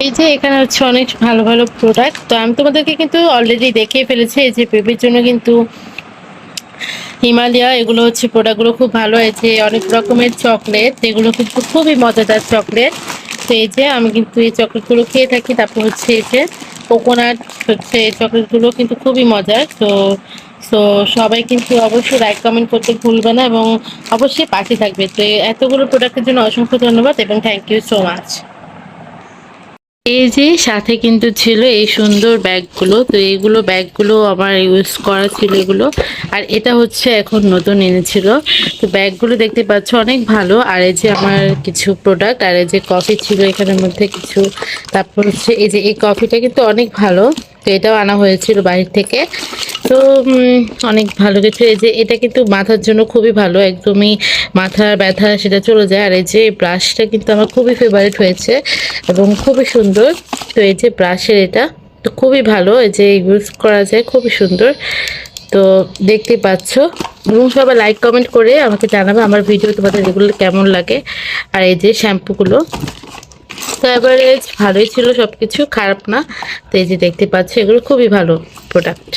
এই যে এখানে হচ্ছে অনেক ভালো ভালো প্রোডাক্ট, তো আমি তোমাদেরকে কিন্তু অলরেডি দেখিয়ে ফেলেছি। এই যে বেবির জন্য কিন্তু হিমালয়া, এগুলো হচ্ছে প্রোডাক্টগুলো খুব ভালো। এই যে অনেক রকমের চকলেট, এগুলো কিন্তু খুবই মজাদার চকলেট। তো এই যে আমি কিন্তু এই চকলেটগুলো খেয়ে থাকি। তারপর হচ্ছে এই যে কোকোনাট হচ্ছে, এই চকলেটগুলো কিন্তু খুবই মজার। তো সো সবাই কিন্তু অবশ্যই লাইক কমেন্ট করতে ভুলবে না এবং অবশ্যই পাশে থাকবে। তো এতগুলো প্রোডাক্টের জন্য অসংখ্য ধন্যবাদ এবং থ্যাংক ইউ সো মাচ। এই যে সাথে কিন্তু ছিল এই সুন্দর ব্যাগগুলো, তো এইগুলো ব্যাগগুলো আমার ইউজ করা ছিল এগুলো। আর এটা হচ্ছে এখন নতুন এনেছিল। তো ব্যাগগুলো দেখতে পাচ্ছ অনেক ভালো। আর এই যে আমার কিছু প্রোডাক্ট, আর এই যে কফি ছিল এখানের মধ্যে কিছু। তারপর হচ্ছে এই যে এই কফিটা কিন্তু অনেক ভালো, তো এটাও আনা হয়েছিল বাইরে থেকে। তো অনেক ভালো কিছু। এই যে এটা কিন্তু মাথার জন্য খুবই ভালো, একদমই মাথার ব্যথা সেটা চলে যায়। আর এই যে ব্রাশটা কিন্তু আমার খুবই ফেভারিট হয়েছে এবং খুবই সুন্দর। তো এই যে ব্রাশের এটা তো খুবই ভালো, এই যে ইউজ করা যায়, খুবই সুন্দর। তো দেখতে পাচ্ছ এবং সবাই লাইক কমেন্ট করে আমাকে জানাবে আমার ভিডিও তোমাদের এগুলো কেমন লাগে। আর এই যে শ্যাম্পুগুলো তো এভারেজ ভালোই ছিল, সব কিছু খারাপ না। তো এই যে দেখতে পাচ্ছ এগুলো খুবই ভালো প্রোডাক্ট।